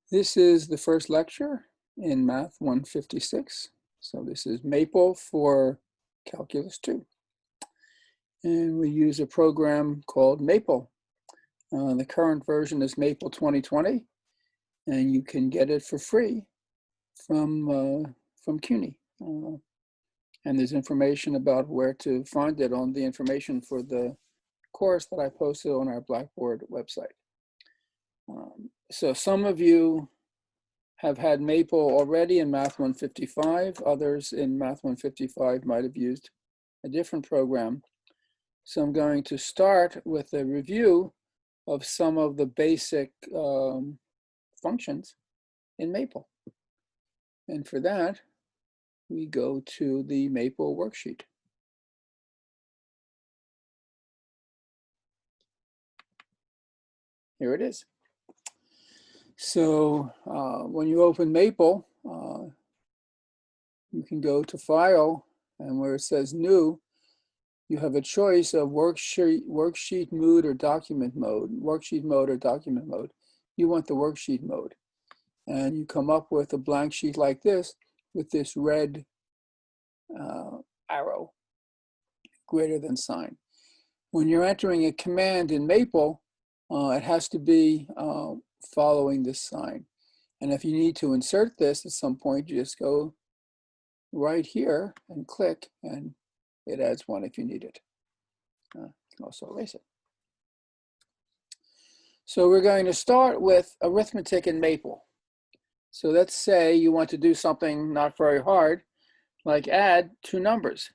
This is the first lecture in Math 156. So this is Maple for Calculus 2. And we use a program called Maple. The current version is Maple 2020, and you can get it for free from CUNY. And there's information about where to find it on the information for the course that I posted on our Blackboard website. So some of you have had Maple already in Math 155. Others in Math 155 might have used a different program. So I'm going to start with a review of some of the basic functions in Maple. And for that, we go to the Maple worksheet. Here it is. So when you open Maple, you can go to File, and where it says New, you have a choice of worksheet mode or document mode. Worksheet mode or document mode. You want the worksheet mode. And you come up with a blank sheet like this with this red arrow, greater than sign. When you're entering a command in Maple, it has to be following this sign. And if you need to insert this at some point, you just go right here and click, and it adds one if you need it. You can also erase it. So we're going to start with arithmetic in Maple. So let's say you want to do something not very hard, like add two numbers,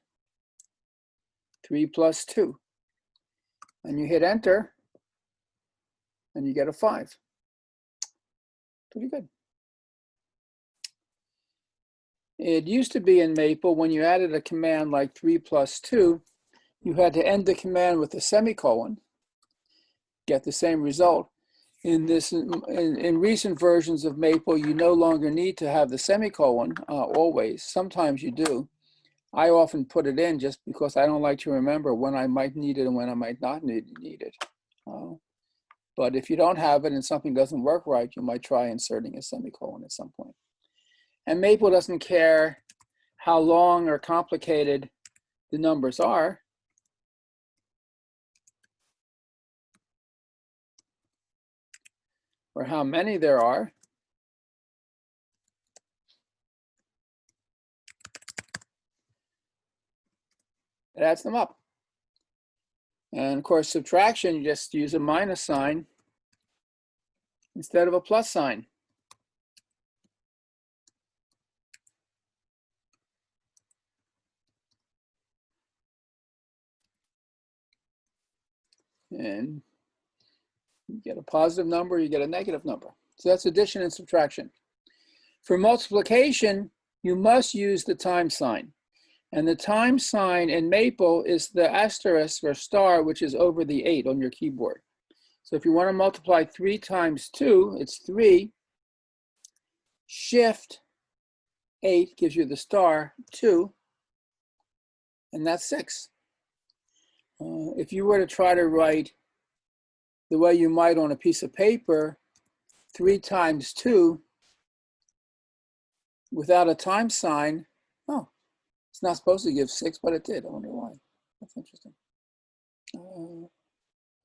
3 plus 2. And you hit enter, and you get a 5. Pretty good. It used to be in Maple, when you added a command like 3 plus 2, you had to end the command with a semicolon, get the same result. In recent versions of Maple, you no longer need to have the semicolon always. Sometimes you do. I often put it in just because I don't like to remember when I might need it and when I might not need it. But if you don't have it and something doesn't work right, you might try inserting a semicolon at some point. And Maple doesn't care how long or complicated the numbers are. Or how many there are. It adds them up. And of course, subtraction, you just use a minus sign instead of a plus sign. And you get a positive number, you get a negative number. So that's addition and subtraction. For multiplication, you must use the times sign. And the times sign in Maple is the asterisk or star, which is over the 8 on your keyboard. So if you want to multiply 3 times 2, it's 3. Shift 8 gives you the star 2, and that's 6. If you were to try to write the way you might on a piece of paper, 3 times 2 without a times sign, oh, it's not supposed to give 6, but it did. I wonder why. That's interesting.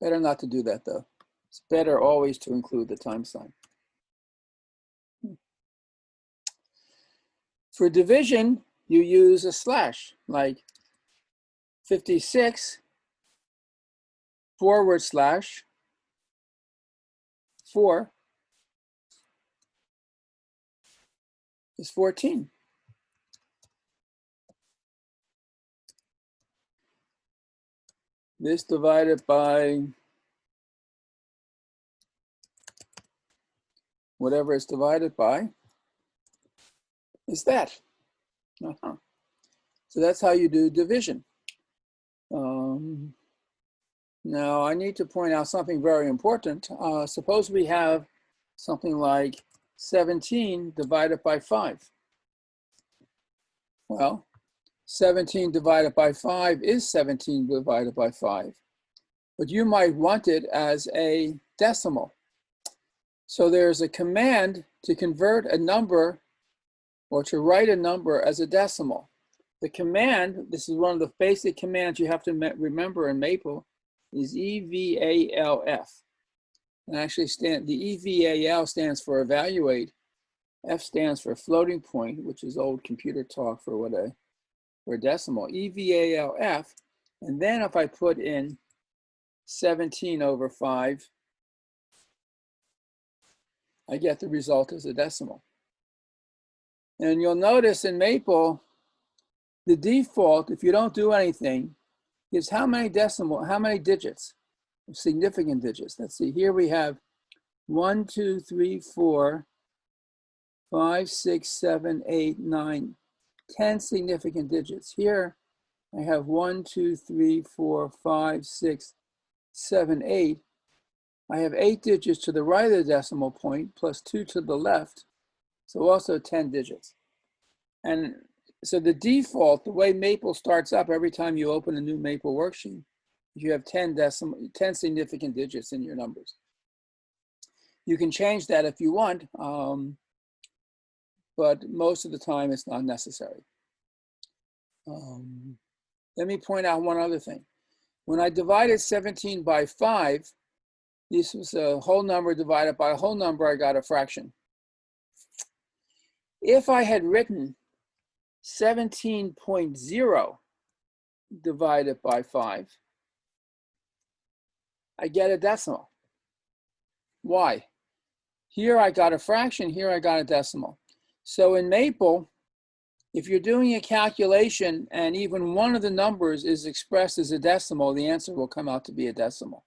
Better not to do that, though. It's better always to include the times sign. For division, you use a slash, like 56 / 4 is 14. This divided by whatever it's divided by is that. So that's how you do division. Now I need to point out something very important. Suppose we have something like 17 divided by 5. Well, 17 divided by 5 is 17 divided by 5. But you might want it as a decimal. So there's a command to convert a number or to write a number as a decimal. The command, this is one of the basic commands you have to remember in Maple, is EVALF. And actually the EVAL stands for evaluate. F stands for floating point, which is old computer talk for a decimal. EVALF. And then if I put in 17 over 5, I get the result as a decimal. And you'll notice in Maple, the default, if you don't do anything, is how many digits, significant digits. Let's see, here we have 1, 2, 3, 4, 5, 6, 7, 8, 9, 10 significant digits. Here I have 1, 2, 3, 4, 5, 6, 7, 8. I have 8 digits to the right of the decimal point plus 2 to the left, so also 10 digits. And so the default, the way Maple starts up every time you open a new Maple worksheet, you have 10 significant digits in your numbers. You can change that if you want, but most of the time it's not necessary. Let me point out one other thing. When I divided 17 by 5, this was a whole number divided by a whole number, I got a fraction. If I had written 17.0 divided by 5, I get a decimal. Why? Here I got a fraction, here I got a decimal. So in Maple, if you're doing a calculation and even one of the numbers is expressed as a decimal, the answer will come out to be a decimal.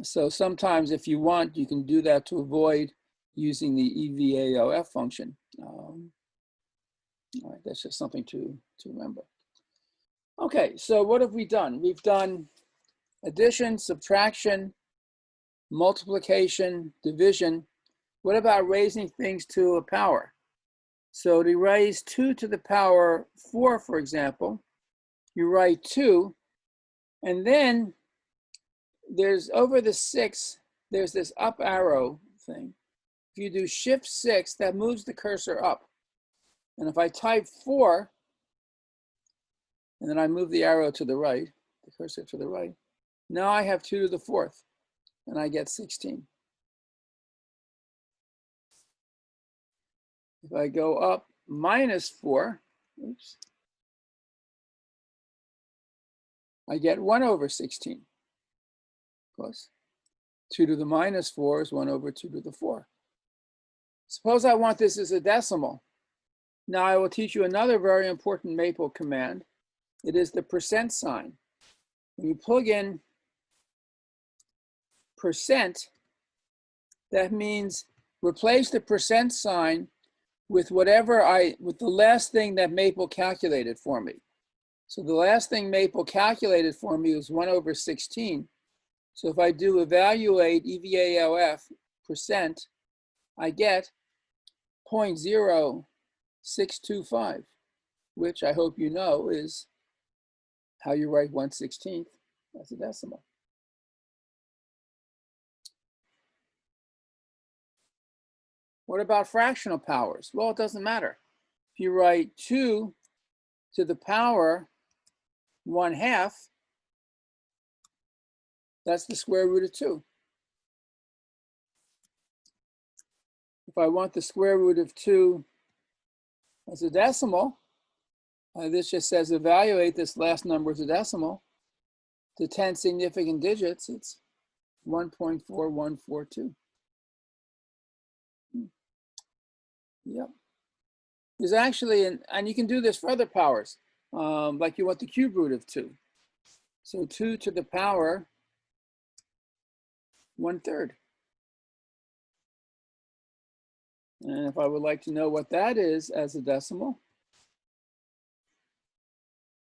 So sometimes if you want, you can do that to avoid using the EVALF function. All right, that's just something to remember. Okay, so what have we done? We've done addition, subtraction, multiplication, division. What about raising things to a power? So to raise 2 to the power 4, for example, you write 2, and then there's over the 6, there's this up arrow thing. If you do Shift 6, that moves the cursor up. And if I type 4, and then I move the arrow to the right, the cursor to the right, now I have 2 to the 4th, and I get 16. If I go up -4, oops, I get 1 over 16. Of course, 2 to the -4 is 1 over 2 to the 4. Suppose I want this as a decimal. Now I will teach you another very important Maple command. It is the percent sign. When you plug in percent, that means replace the percent sign with with the last thing that Maple calculated for me. So the last thing Maple calculated for me was 1 over 16. So if I do evaluate EVALF percent, I get 0.0625, which I hope you know is how you write 1/16 as a decimal. What about fractional powers? Well, it doesn't matter. If you write 2 to the power 1/2, that's the square root of 2. If I want the square root of 2 as a decimal, this just says evaluate this last number as a decimal. To 10 significant digits, it's 1.4142. Yep. There's actually, and you can do this for other powers, like you want the cube root of 2. So 2 to the power 1/3. And if I would like to know what that is as a decimal,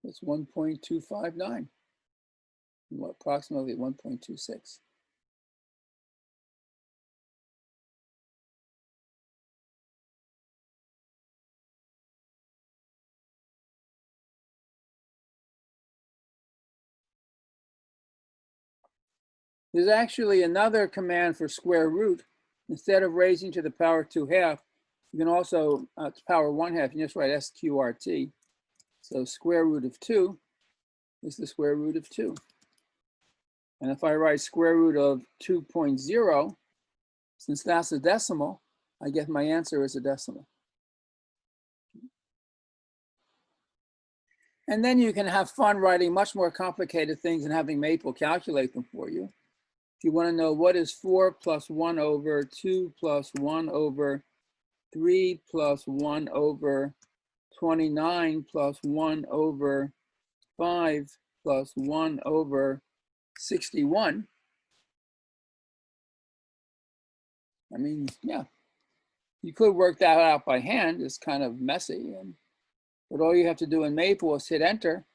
it's 1.259, approximately 1.26. There's actually another command for square root. Instead of raising to the power 2/2, you can also, to power 1/2, you just write SQRT. So square root of 2 is the square root of 2. And if I write square root of 2.0, since that's a decimal, I get my answer as a decimal. And then you can have fun writing much more complicated things and having Maple calculate them for you. If you want to know what is 4 plus 1 over 2 plus 1 over 3 plus 1 over 29 plus 1 over 5 plus 1 over 61. I mean, yeah, you could work that out by hand. It's kind of messy, but all you have to do in Maple is hit enter,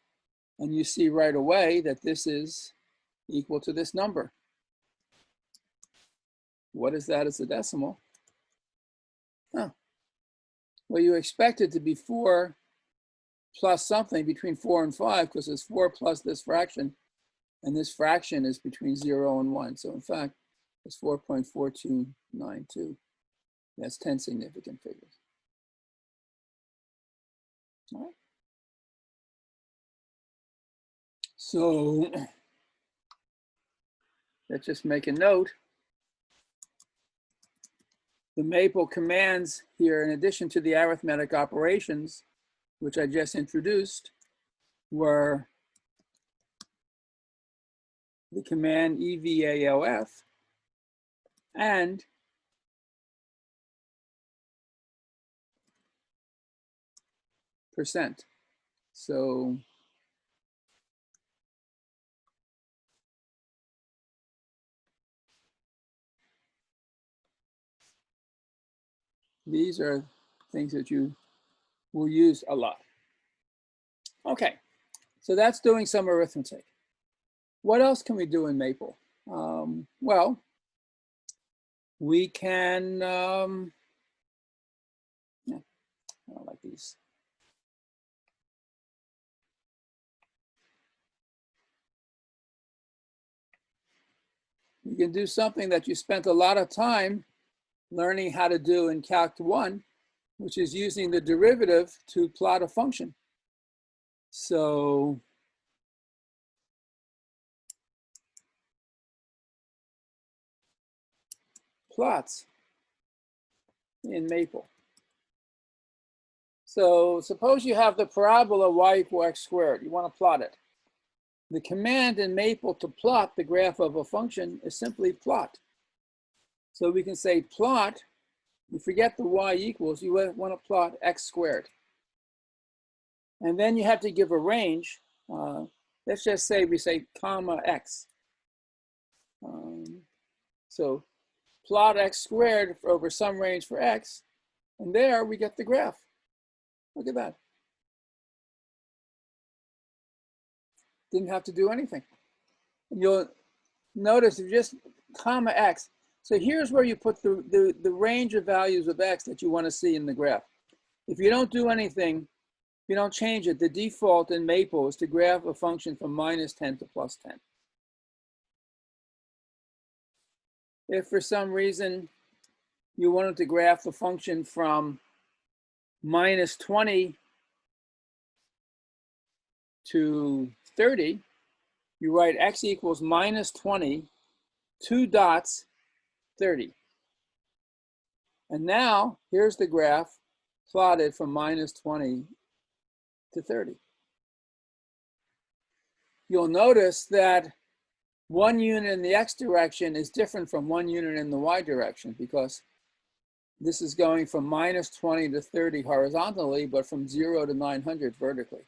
and you see right away that this is equal to this number. What is that as a decimal? Oh, well, you expect it to be 4 plus something between 4 and 5, because it's 4 plus this fraction, and this fraction is between 0 and 1. So in fact, it's 4.4292. That's 10 significant figures. All right. So let's just make a note. The Maple commands here, in addition to the arithmetic operations, which I just introduced, were the command EVALF and %. So these are things that you will use a lot. Okay, so that's doing some arithmetic. What else can we do in Maple? Well, we can, yeah, I don't like these. You can do something that you spent a lot of time learning how to do in Calc 1, which is using the derivative to plot a function. So plots in Maple. So suppose you have the parabola y equals x squared. You want to plot it. The command in Maple to plot the graph of a function is simply plot. So we can say plot, you forget the y equals, you want to plot x squared. And then you have to give a range. Let's just say we say comma x. So plot x squared over some range for x, and there we get the graph. Look at that. Didn't have to do anything. And you'll notice if you just comma x. So here's where you put the range of values of x that you want to see in the graph. If you don't do anything, if you don't change it, the default in Maple is to graph a function from -10 to +10. If for some reason you wanted to graph the function from -20 to 30, you write x equals -20, 2 dots, 30. And now here's the graph plotted from -20 to 30. You'll notice that 1 unit in the x direction is different from 1 unit in the y direction, because this is going from -20 to 30 horizontally, but from 0 to 900 vertically.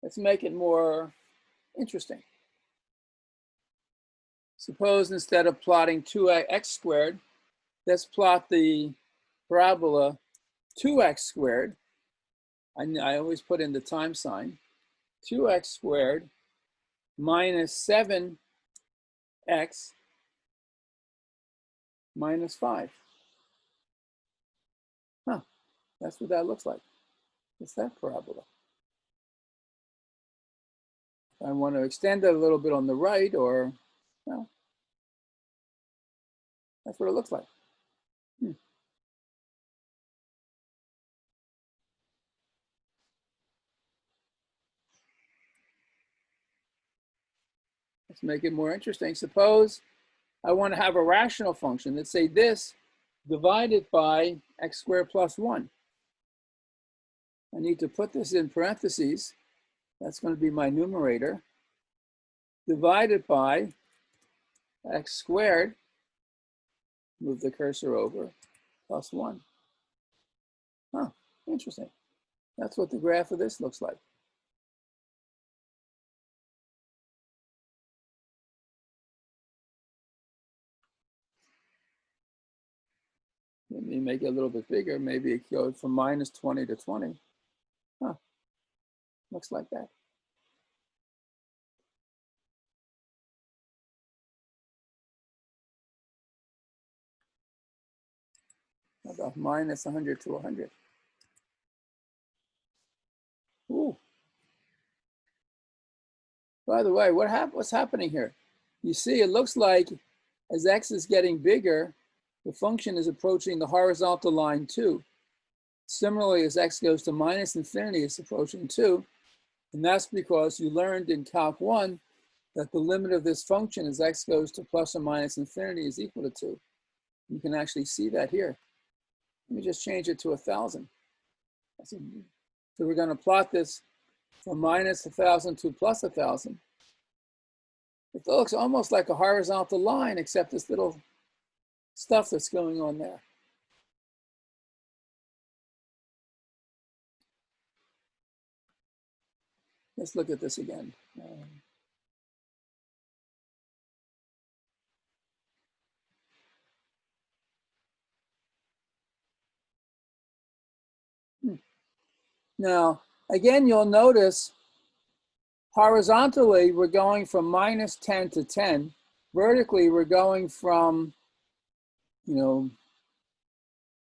Let's make it more interesting. Suppose instead of plotting 2x squared, let's plot the parabola 2x squared. I always put in the time sign. 2x squared minus 7x minus 5. Huh, that's what that looks like. It's that parabola. I want to extend it a little bit on the right, or, well, that's what it looks like. Let's make it more interesting. Suppose I want to have a rational function. Let's say this divided by x squared plus 1. I need to put this in parentheses. That's going to be my numerator. Divided by x squared, move the cursor over, plus 1. Huh, interesting. That's what the graph of this looks like. Let me make it a little bit bigger. Maybe it goes from minus 20 to 20. Huh, looks like that. How about minus 100 to 100? Ooh. By the way, what's happening here? You see, it looks like as x is getting bigger, the function is approaching the horizontal line 2. Similarly, as x goes to minus infinity, it's approaching 2. And that's because you learned in Calc 1 that the limit of this function as x goes to plus or minus infinity is equal to 2. You can actually see that here. Let me just change it to 1,000. So we're going to plot this from minus 1,000 to plus 1,000. It looks almost like a horizontal line, except this little stuff that's going on there. Let's look at this again. Now, again, you'll notice horizontally, we're going from minus 10 to 10. Vertically, we're going from,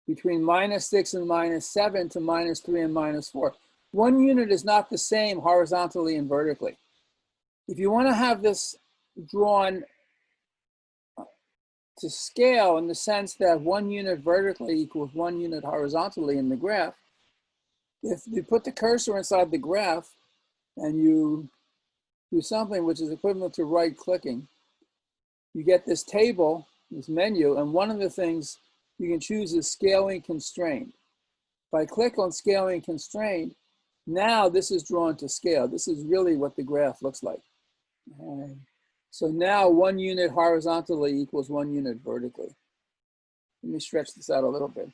between minus 6 and minus 7 to minus 3 and minus 4. 1 unit is not the same horizontally and vertically. If you want to have this drawn to scale in the sense that 1 unit vertically equals 1 unit horizontally in the graph, if you put the cursor inside the graph and you do something which is equivalent to right-clicking, you get this table, this menu, and one of the things you can choose is scaling constrained. If I click on scaling constrained, now this is drawn to scale. This is really what the graph looks like. So now 1 unit horizontally equals 1 unit vertically. Let me stretch this out a little bit.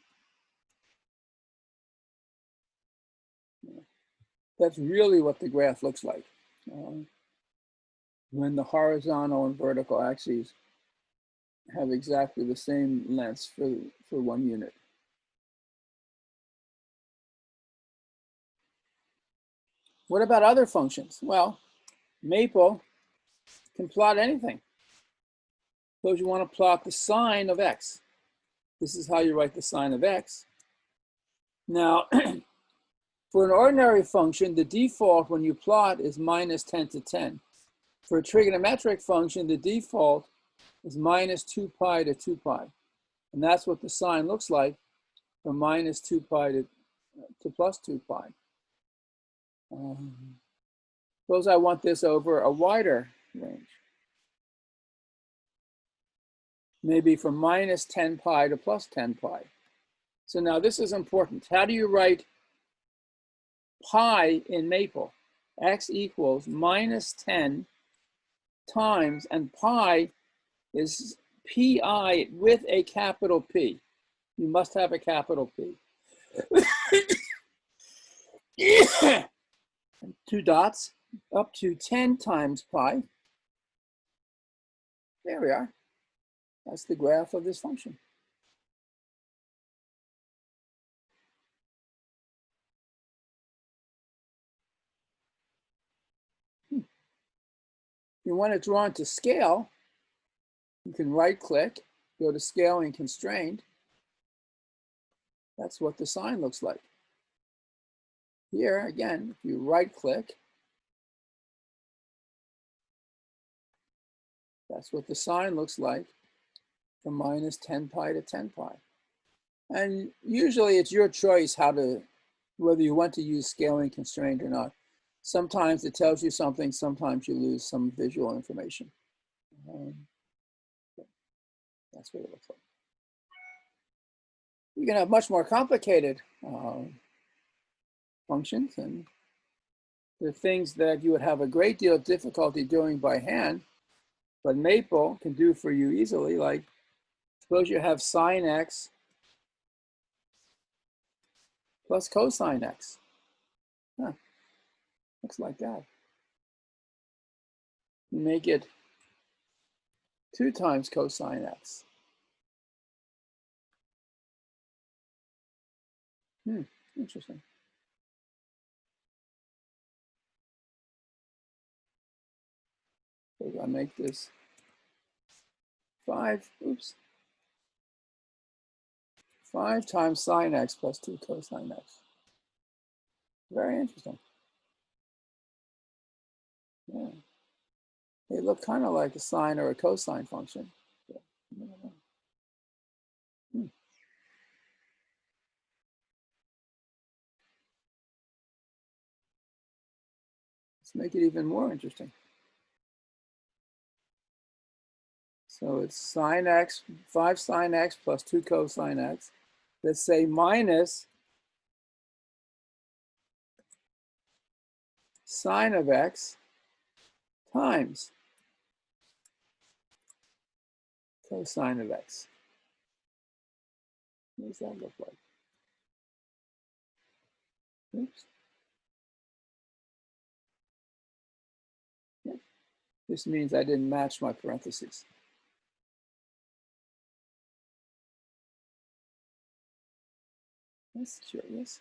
That's really what the graph looks like when the horizontal and vertical axes have exactly the same lengths for 1 unit. What about other functions? Well, Maple can plot anything. Suppose you want to plot the sine of x. This is how you write the sine of x. Now, for an ordinary function, the default when you plot is minus 10 to 10. For a trigonometric function, the default is minus 2 pi to 2 pi. And that's what the sine looks like from minus 2 pi to plus 2 pi. Suppose I want this over a wider range. Maybe from minus 10 pi to plus 10 pi. So now this is important. How do you write pi in Maple? X equals minus 10 times, and pi is pi with a capital P. You must have a capital P. 2 dots up to 10 times pi. There we are. That's the graph of this function. You want it drawn to scale, you can right-click, go to scaling constrained. That's what the sine looks like. Here, again, if you right-click, That's what the sine looks like from minus 10 pi to 10 pi. And usually it's your choice whether you want to use scaling constraint or not. Sometimes it tells you something, sometimes you lose some visual information. That's what it looks like. You can have much more complicated functions, and the things that you would have a great deal of difficulty doing by hand, but Maple can do for you easily. Like, suppose you have sine x plus cosine x. Huh. Looks like that. You make it 2 times cosine x. Interesting. So I make this 5 times sine x plus 2 cosine x. Very interesting. Yeah. They look kind of like a sine or a cosine function. Let's make it even more interesting. So it's sine x, 5 sine x plus 2 cosine x. Let's say minus sine of x times cosine of x. What does that look like? Oops. Yeah. This means I didn't match my parentheses. That's curious.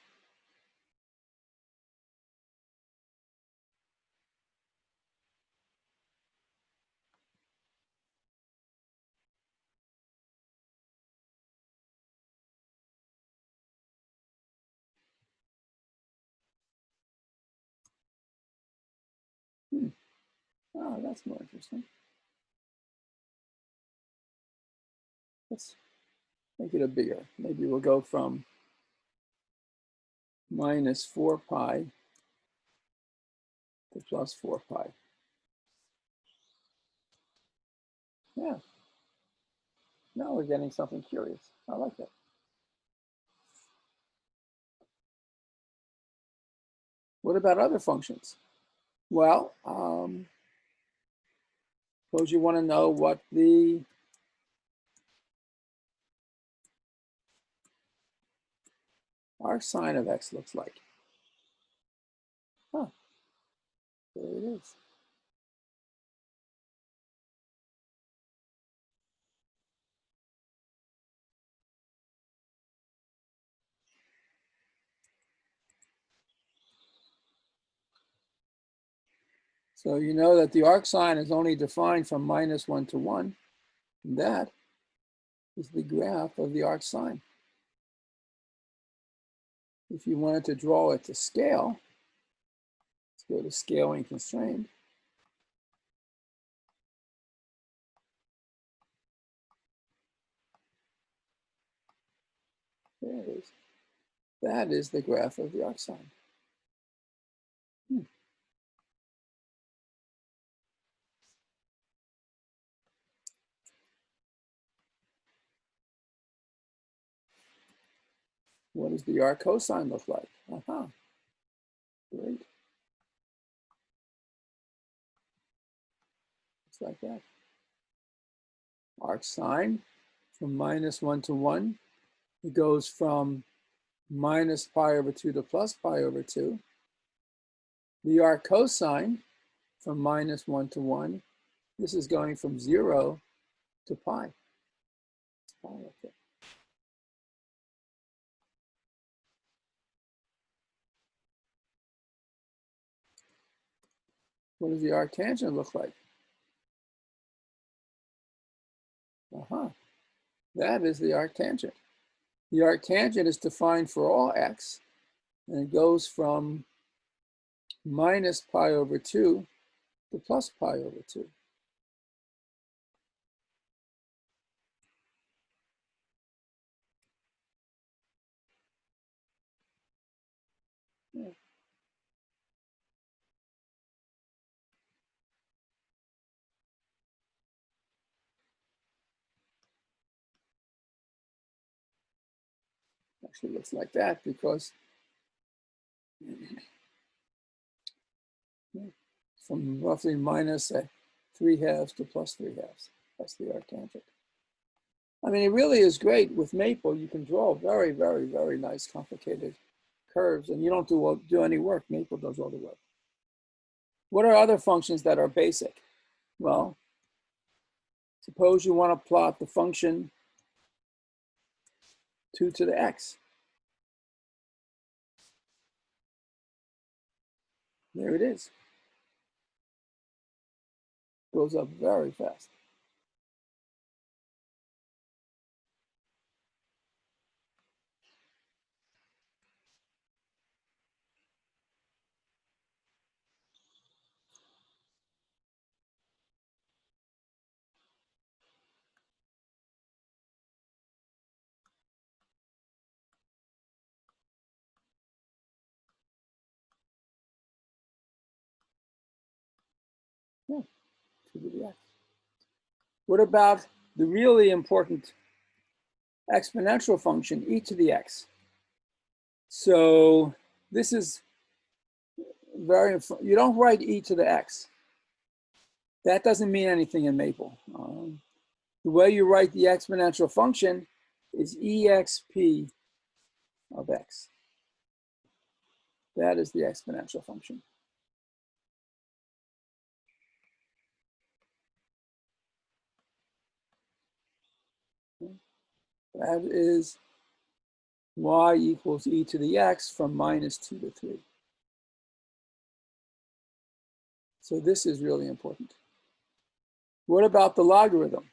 Oh, that's more interesting. Let's make it a bigger. Maybe we'll go from minus 4 pi to plus 4 pi. Yeah. Now we're getting something curious. I like that. What about other functions? Well, suppose you want to know what the arcsine of x looks like. Huh, there it is. So you know that the arcsine is only defined from minus 1 to 1. And that is the graph of the arcsine. If you wanted to draw it to scale, let's go to scaling constraint. There it is. That is the graph of the arcsine. What does the arc cosine look like? Great. It's like that. Arcsine from minus 1 to 1. It goes from minus pi over 2 to plus pi over 2. The arc cosine from minus 1 to 1. This is going from 0 to pi. Okay. What does the arctangent look like? That is the arctangent. The arctangent is defined for all x, and it goes from minus pi over 2 to plus pi over 2. Actually looks like that because from roughly minus 3/2 to plus 3/2. That's the arctangent. I mean, it really is great with Maple. You can draw very, very, very nice, complicated curves, and you don't do any work. Maple does all the work. What are other functions that are basic? Well, suppose you want to plot the function 2 to the x. There it is. Goes up very fast. Yeah, 2 to the x. What about the really important exponential function, e to the x? So this is very, you don't write e to the x. That doesn't mean anything in Maple. The way you write the exponential function is exp of x. That is the exponential function. That is y equals e to the x from minus 2 to 3. So this is really important. What about the logarithm?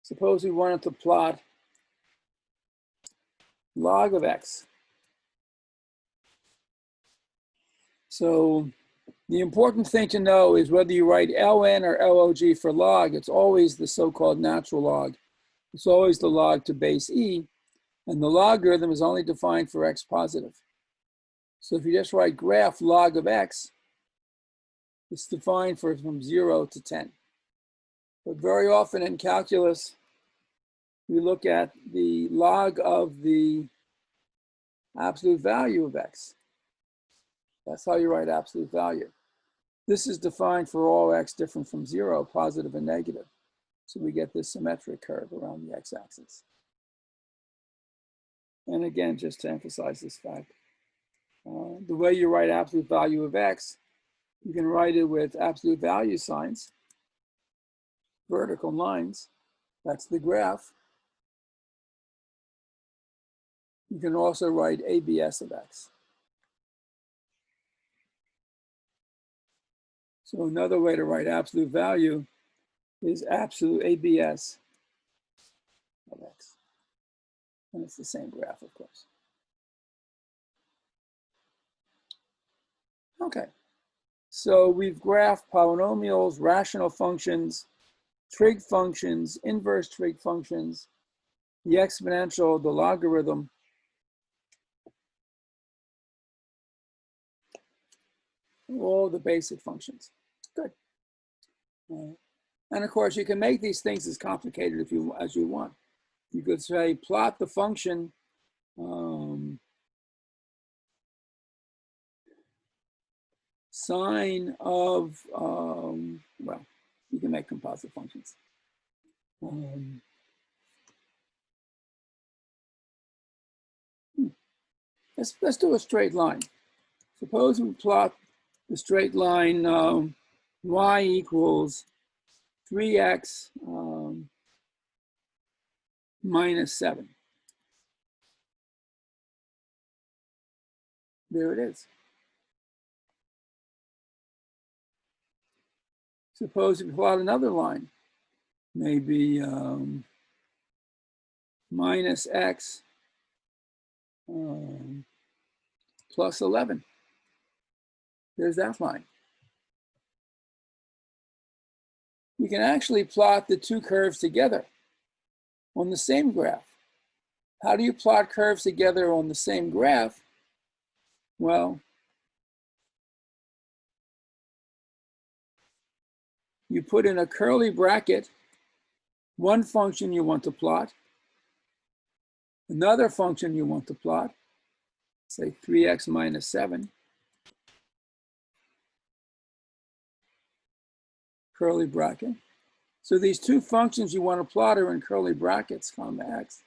Suppose we wanted to plot log of x. So the important thing to know is whether you write ln or log for log, it's always the so-called natural log. It's always the log to base e, and the logarithm is only defined for x positive. So if you just write graph log of x, it's defined from 0 to 10. But very often in calculus, we look at the log of the absolute value of x. That's how you write absolute value. This is defined for all x different from 0, positive and negative. So we get this symmetric curve around the x-axis. And again, just to emphasize this fact, the way you write absolute value of x, you can write it with absolute value signs, vertical lines. That's the graph. You can also write ABS of x. So another way to write absolute value is absolute ABS of x. And it's the same graph, of course. Okay, so we've graphed polynomials, rational functions, trig functions, inverse trig functions, the exponential, the logarithm. All the basic functions. Good. And of course, you can make these things as complicated as you want. You could say plot the function sine of, well, you can make composite functions. Let's do a straight line. Suppose we plot the straight line y equals 3x minus 7. There it is. Suppose we plot another line, maybe minus x plus 11. There's that line. You can actually plot the two curves together on the same graph. How do you plot curves together on the same graph? Well, you put in a curly bracket one function you want to plot, Another function you want to plot, say 3x minus 7, curly bracket. So these two functions you want to plot are in curly brackets, comma x.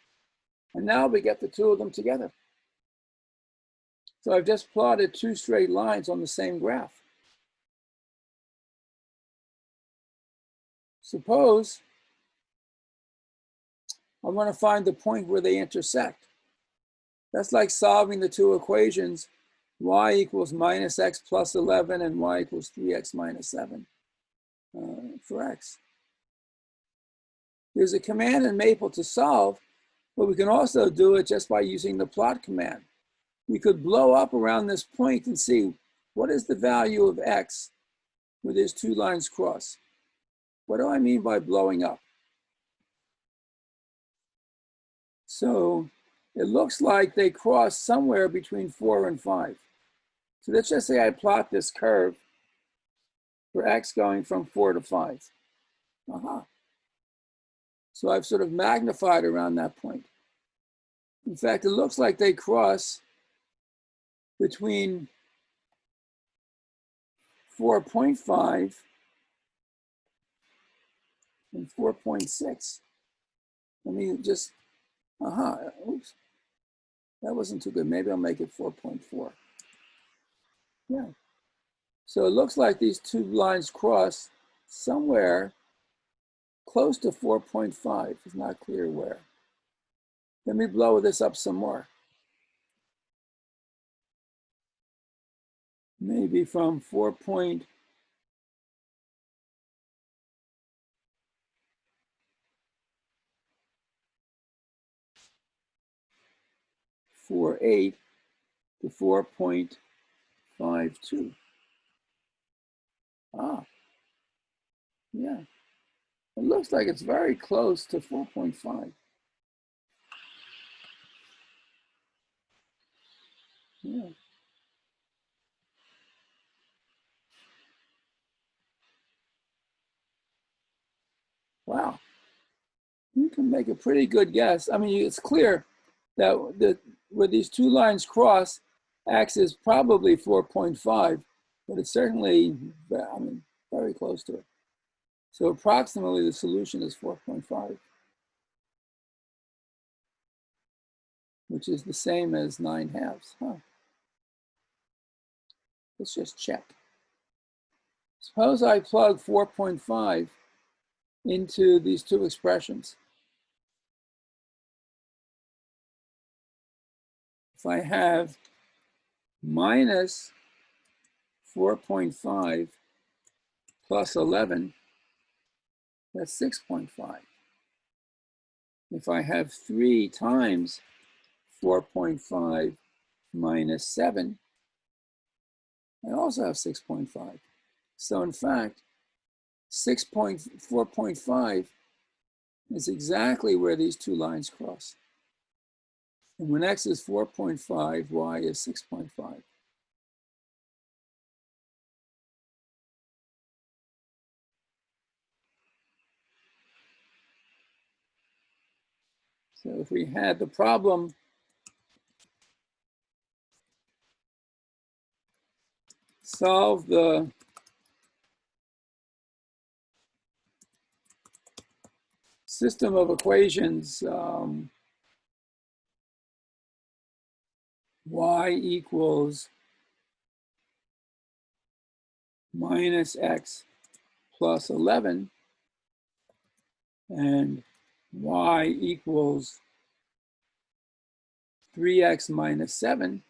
And now we get the two of them together. So I've just plotted two straight lines on the same graph. Suppose I want to find the point where they intersect. That's like solving the two equations, y equals minus x plus 11 and y equals 3x minus 7 for x. There's a command in Maple to solve, but we can also do it just by using the plot command. We could blow up around this point and see what is the value of x where these two lines cross. What do I mean by blowing up? So it looks like they cross somewhere between 4 and 5. So let's just say I plot this curve for x going from 4 to 5. So I've sort of magnified around that point. In fact, it looks like they cross between 4.5 and 4.6. Let me just, oops, that wasn't too good. Maybe I'll make it 4.4. Yeah. So it looks like these two lines cross somewhere close to 4.5. It's not clear where. Let me blow this up some more. Maybe from 4.48 to 4.52. Yeah. It looks like it's very close to 4.5. Yeah. Wow. You can make a pretty good guess. I mean, it's clear that where these two lines cross, x is probably 4.5, but it's certainly, I mean, very close to it. So approximately the solution is 4.5, which is the same as 9/2. Let's just check. Suppose I plug 4.5 into these two expressions. If I have minus 4.5 plus 11, that's 6.5. If I have 3 times 4.5 minus 7, I also have 6.5. So in fact, 4.5 is exactly where these two lines cross. And when x is 4.5, y is 6.5. So if we had the problem solve the system of equations y equals minus x plus 11 and y equals 3x minus 7,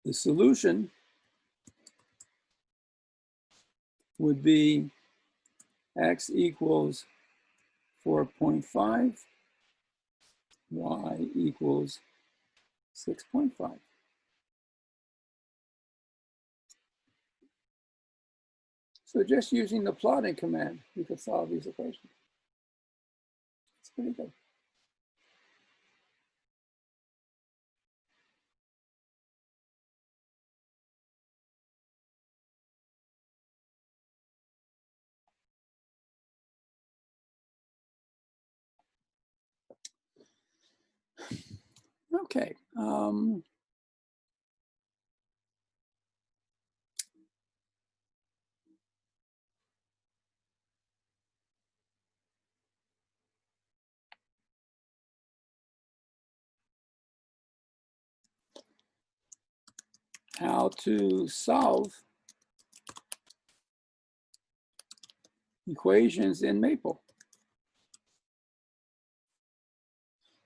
the solution would be x equals 4.5, y equals 6.5. So just using the plotting command, you could solve these equations. It's pretty good. Okay. How to solve equations in Maple.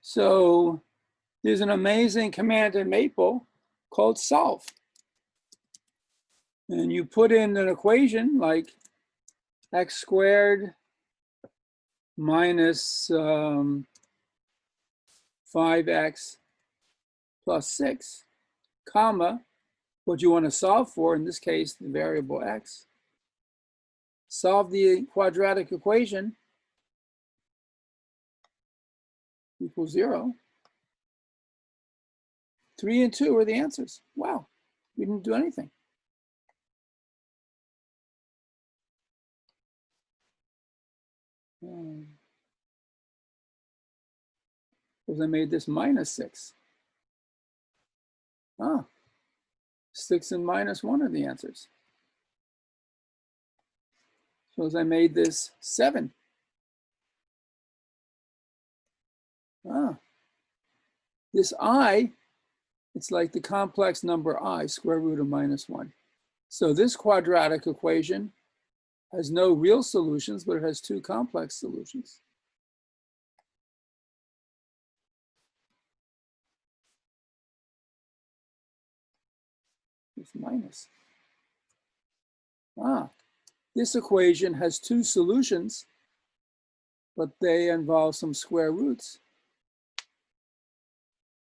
So there's an amazing command in Maple called solve. And you put in an equation like x squared minus 5x plus 6, comma, what you want to solve for, in this case, the variable x. Solve the quadratic equation equals 0. 3 and 2 are the answers. Wow, we didn't do anything. Because I made this minus 6. Ah, 6 and minus 1 are the answers. Suppose I made this 7. Ah, this I, it's like the complex number I, square root of minus 1. So this quadratic equation has no real solutions, but it has 2 complex solutions. It's minus. Ah, this equation has 2 solutions, but they involve some square roots.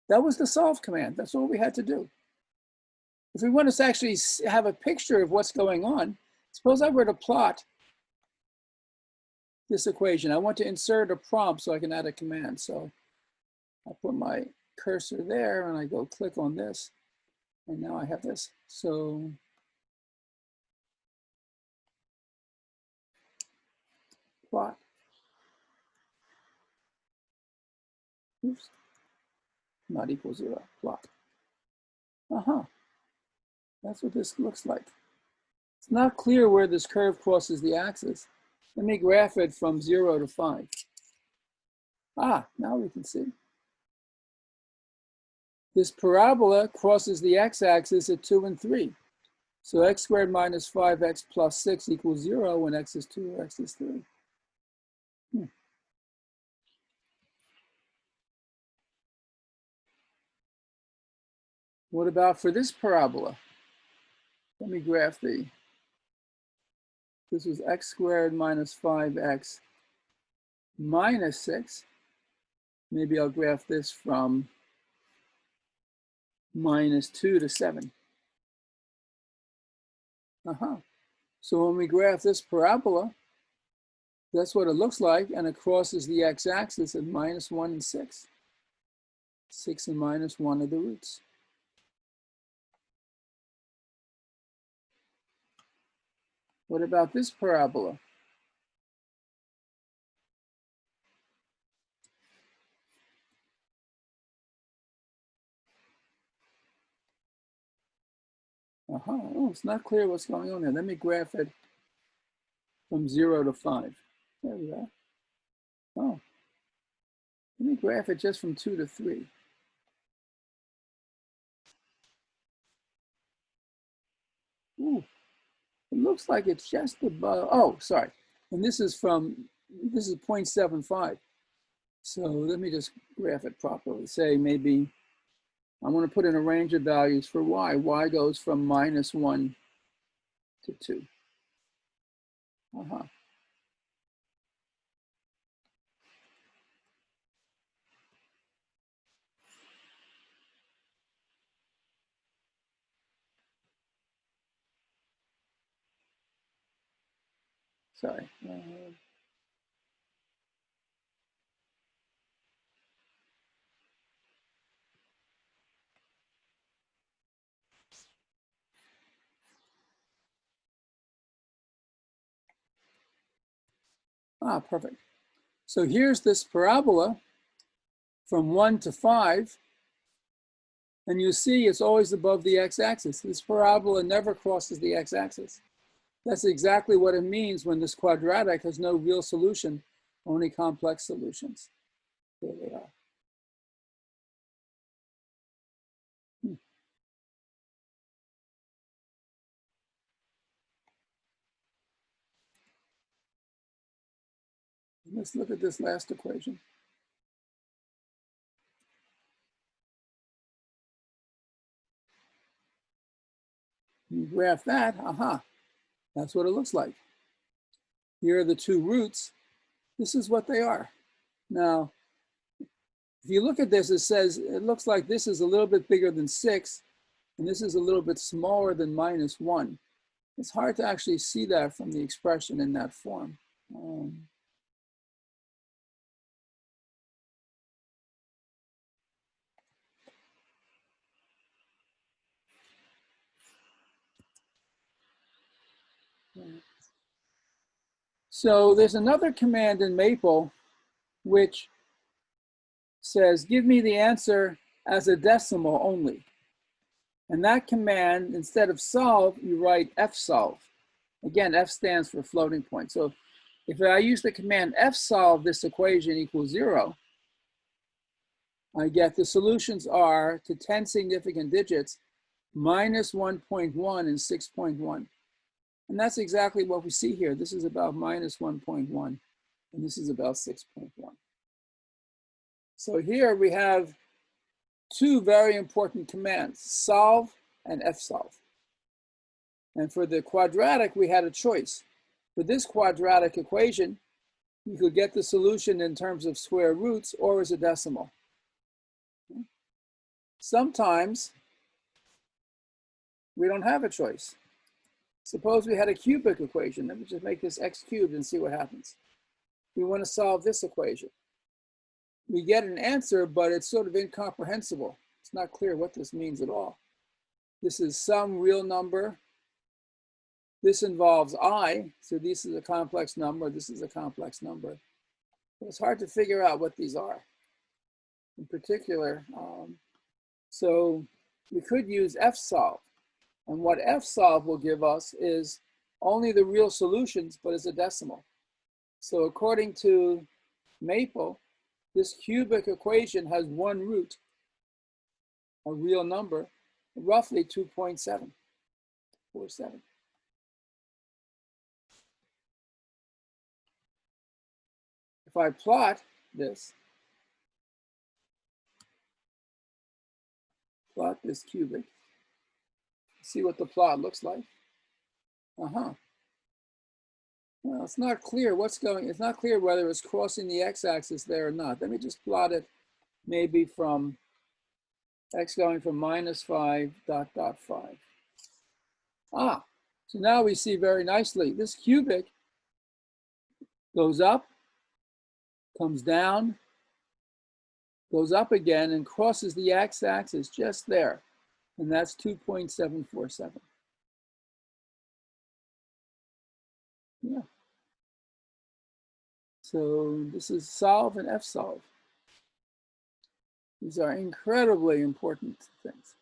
That was the solve command. That's all we had to do. If we want to actually have a picture of what's going on, suppose I were to plot this equation. I want to insert a prompt so I can add a command. So I put my cursor there and I go click on this. And now I have this. So plot. Oops. Not equal 0. Plot. That's what this looks like. It's not clear where this curve crosses the axis. Let me graph it from 0 to 5. Ah, now we can see. This parabola crosses the x-axis at 2 and 3. So x squared minus 5x plus 6 equals 0 when x is 2 or x is 3. What about for this parabola? Let me graph this was x squared minus 5x minus 6. Maybe I'll graph this from minus 2 to 7. So when we graph this parabola, that's what it looks like, and it crosses the x-axis at minus 1 and 6. 6 and minus 1 are the roots. What about this parabola? Oh, it's not clear what's going on there. Let me graph it from 0 to 5. There we are. Oh, let me graph it just from 2 to 3. Ooh, it looks like it's just above. Oh, sorry. And this is 0.75. So let me just graph it properly. Say maybe I want to put in a range of values for y. Y goes from minus 1 to 2. Sorry. Perfect. So here's this parabola from 1 to 5. And you see it's always above the x-axis. This parabola never crosses the x-axis. That's exactly what it means when this quadratic has no real solution, only complex solutions. There they are. Let's look at this last equation. You graph that, aha, that's what it looks like. Here are the two roots. This is what they are. Now, if you look at this, it says, it looks like this is a little bit bigger than 6, and this is a little bit smaller than -1. It's hard to actually see that from the expression in that form. So there's another command in Maple which says, give me the answer as a decimal only. And that command, instead of solve, you write fsolve. Again, F stands for floating point. So if I use the command fsolve this equation equals 0, I get the solutions are to 10 significant digits, -1.1 and 6.1. And that's exactly what we see here. This is about -1.1, and this is about 6.1. So here we have two very important commands, solve and fsolve. And for the quadratic, we had a choice. For this quadratic equation, you could get the solution in terms of square roots or as a decimal. Sometimes we don't have a choice. Suppose we had a cubic equation. Let me just make this x cubed and see what happens. We want to solve this equation. We get an answer, but it's sort of incomprehensible. It's not clear what this means at all. This is some real number. This involves I, so this is a complex number. This is a complex number. But it's hard to figure out what these are in particular. So we could use fsolve. And what fsolve will give us is only the real solutions, but as a decimal. So according to Maple, this cubic equation has one root, a real number, roughly 2.747. If I plot this, cubic, see what the plot looks like. Well, it's not clear what's going, it's not clear whether it's crossing the x-axis there or not. Let me just plot it maybe from x going from -5, ... 5. So now we see very nicely, this cubic goes up, comes down, goes up again, and crosses the x-axis just there. And that's 2.747. Yeah. So this is solve and fsolve. These are incredibly important things.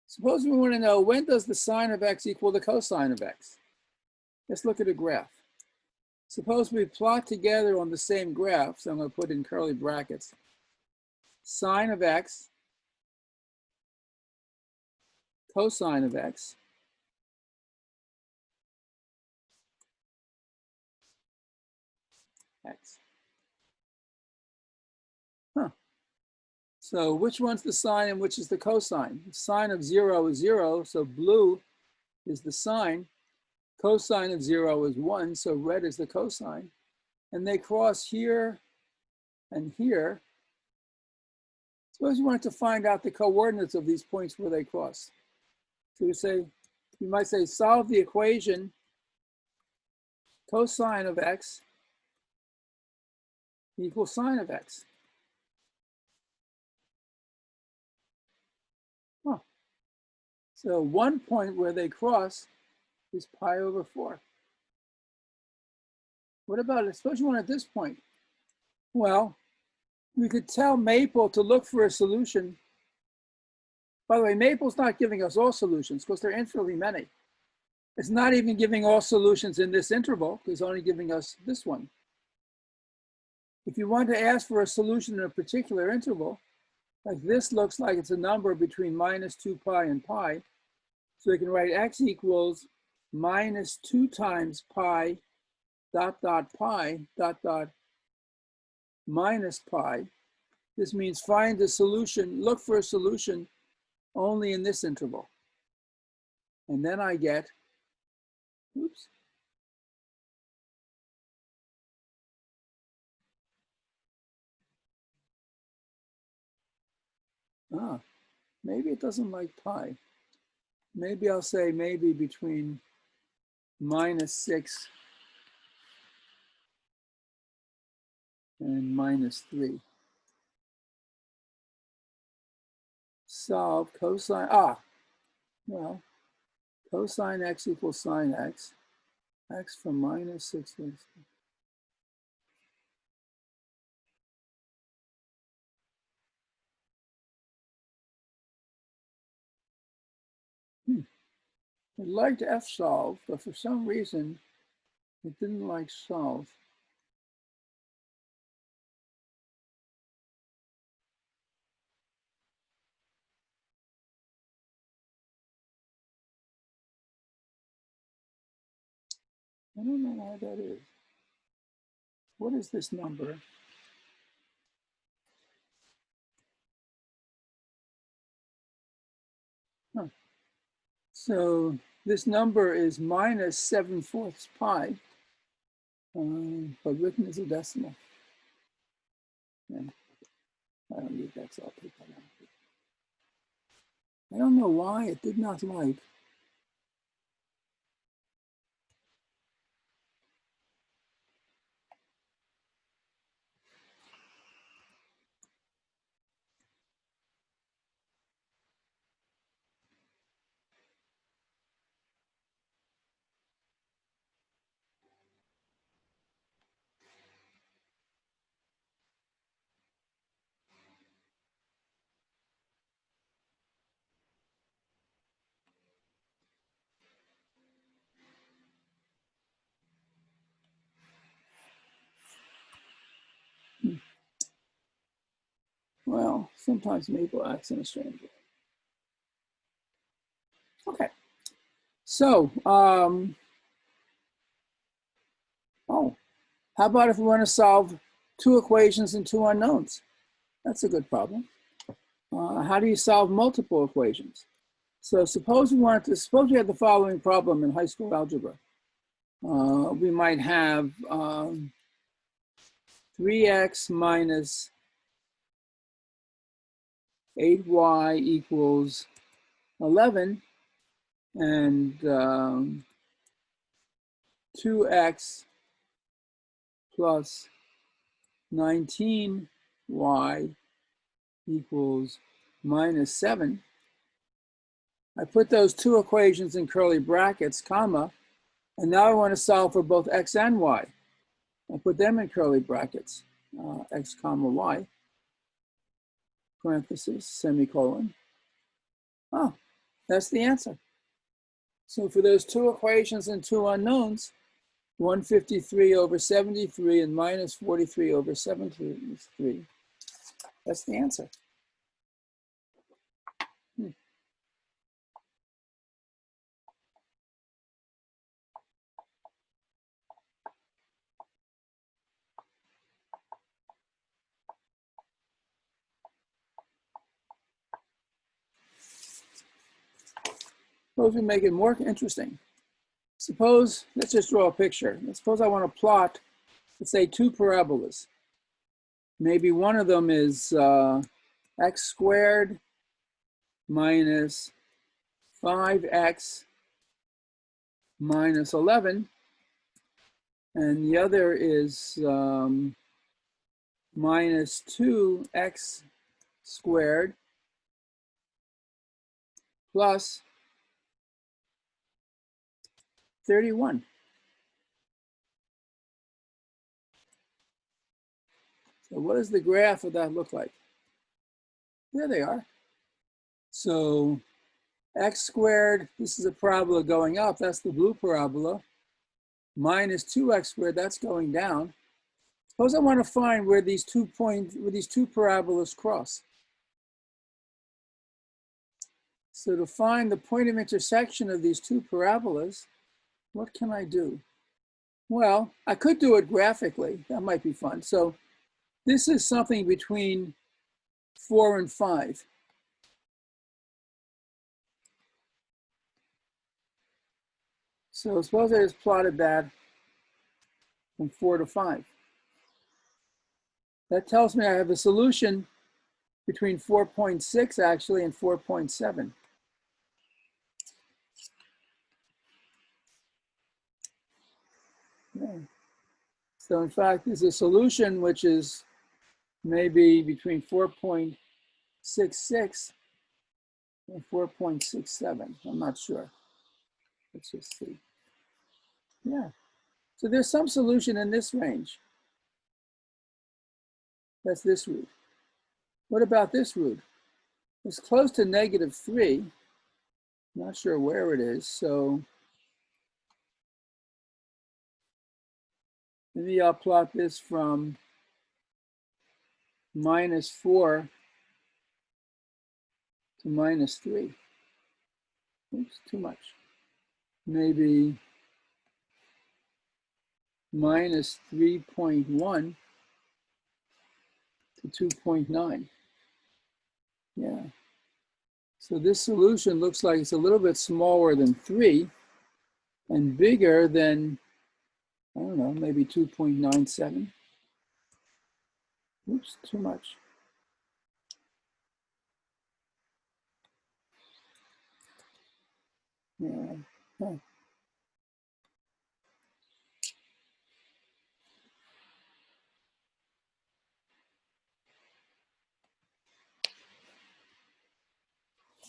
Suppose we want to know, when does the sine of x equal the cosine of x? Let's look at a graph. Suppose we plot together on the same graph, so I'm going to put in curly brackets, sine of x, cosine of x, x. So which one's the sine and which is the cosine? The sine of 0 is 0, so blue is the sine. Cosine of 0 is 1, so red is the cosine. And they cross here and here. Suppose you wanted to find out the coordinates of these points where they cross. So you might say, solve the equation cosine of x equals sine of x. So one point where they cross is pi over 4. What about it? Suppose you want at this point. Well, we could tell Maple to look for a solution. By the way, Maple's not giving us all solutions because there are infinitely many. It's not even giving all solutions in this interval, because it's only giving us this one. If you want to ask for a solution in a particular interval, like this looks like it's a number between minus 2 pi and pi, so we can write x equals minus 2 times pi dot dot pi dot dot minus pi. This means find a solution, look for a solution only in this interval. And then I get, oops. Maybe it doesn't like pi. Maybe I'll say maybe between minus 6 and minus 3. Solve cosine, well, cosine x equals sine x, x from minus 6 to It liked F solve, but for some reason, it didn't like solve. I don't know why that is. What is this number? Huh. So this number is minus 7/4 pi, but written as a decimal. Yeah. I don't need that, so I'll take that out. I don't know why it did not like. Well, sometimes Maple acts in a strange way. Okay, so, how about if we want to solve 2 equations and 2 unknowns? That's a good problem. How do you solve multiple equations? So suppose we had the following problem in high school algebra. We might have 3x minus 8y equals 11, and 2x plus 19y equals minus 7. I put those 2 equations in curly brackets, comma, and now I want to solve for both x and y. I put them in curly brackets, x comma y, parenthesis, semicolon. Oh, that's the answer. So for those 2 equations and 2 unknowns, 153 over 73 and minus 43 over 73, that's the answer. Suppose we make it more interesting. Suppose, let's just draw a picture. Suppose I want to plot, let's say, 2 parabolas. Maybe one of them is x squared minus 5x minus 11, and the other is minus 2x squared plus 31. So what does the graph of that look like? There they are. So x squared, this is a parabola going up, that's the blue parabola, minus 2x squared, that's going down. Suppose I want to find where these two parabolas cross. So to find the point of intersection of these two parabolas, what can I do? Well, I could do it graphically. That might be fun. So this is something between 4 and 5. So suppose I just plotted that from 4 to 5. That tells me I have a solution between 4.6 actually and 4.7. Yeah. So in fact, there's a solution which is maybe between 4.66 and 4.67. I'm not sure. Let's just see. Yeah. So there's some solution in this range. That's this root. What about this root? It's close to -3. Not sure where it is. So maybe I'll plot this from -4 to -3. Oops, too much. Maybe -3.1 to 2.9. Yeah. So this solution looks like it's a little bit smaller than 3 and bigger than, I don't know, maybe 2.97. Oops, too much. Yeah. Huh.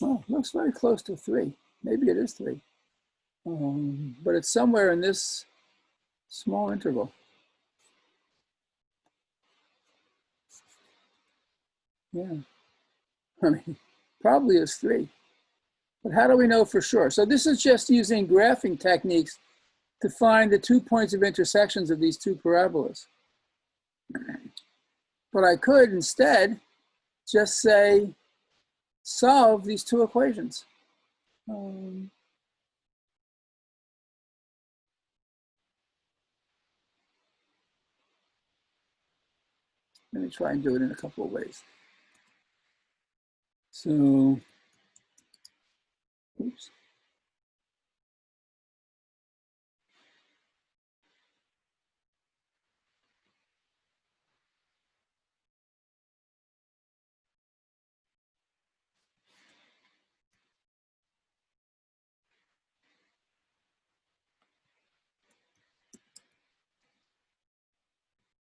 Well, looks very close to 3. Maybe it is 3. But it's somewhere in this small interval. Yeah. I mean, probably is 3. But how do we know for sure? So this is just using graphing techniques to find the 2 points of intersections of these two parabolas. But I could instead just say, solve these two equations. Let me try and do it in a couple of ways. So, oops.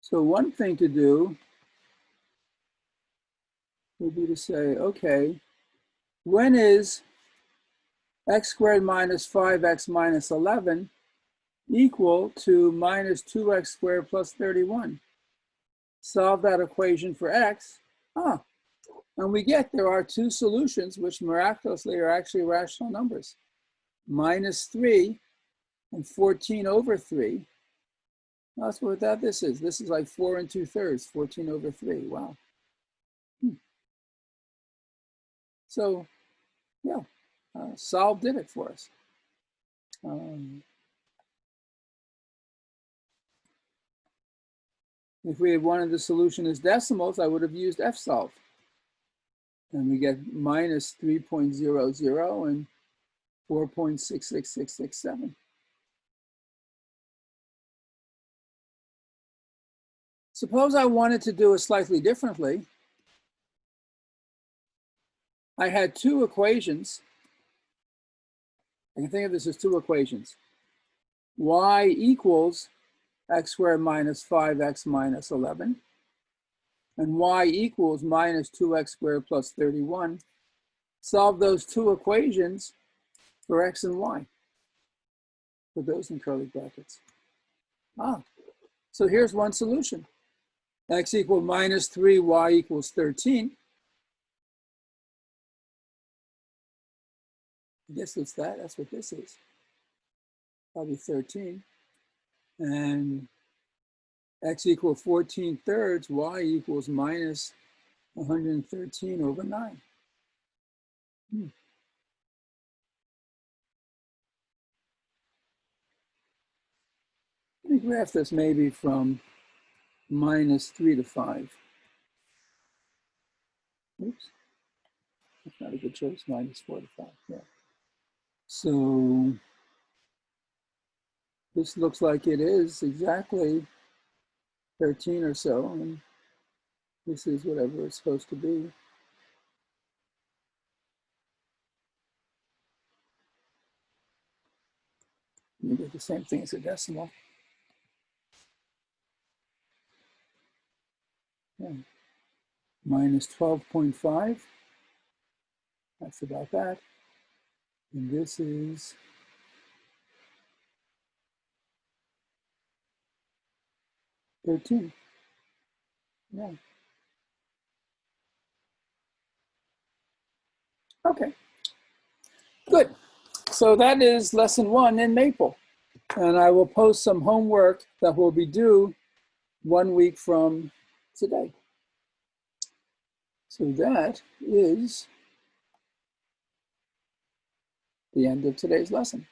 So one thing to do would be to say, okay, when is x squared minus 5x minus 11 equal to minus 2x squared plus 31? Solve that equation for x. And we get there are two solutions which miraculously are actually rational numbers. -3 and 14 over 3. That's what this is. This is like 4 2/3, 14 over 3. Wow. So, yeah, solve did it for us. If we had wanted the solution as decimals, I would have used fsolve. And we get minus 3.00 and 4.66667. Suppose I wanted to do it slightly differently. I had two equations. I can think of this as two equations. Y equals x squared minus 5x minus 11. And y equals minus 2x squared plus 31. Solve those two equations for x and y. Put those in curly brackets. So here's one solution. X equal minus 3, y equals 13. I guess it's that. That's what this is. Probably 13. And x equals 14/3, y equals minus 113 over 9. Let me graph this maybe from minus 3 to 5. Oops, that's not a good choice, minus 4 to 5, yeah. So this looks like it is exactly 13 or so, and this is whatever it's supposed to be. You get the same thing as a decimal. Yeah. Minus 12.5. That's about that. And this is 13. Yeah. Okay. Good. So that is lesson 1 in Maple. And I will post some homework that will be due 1 week from today. So that is the end of today's lesson.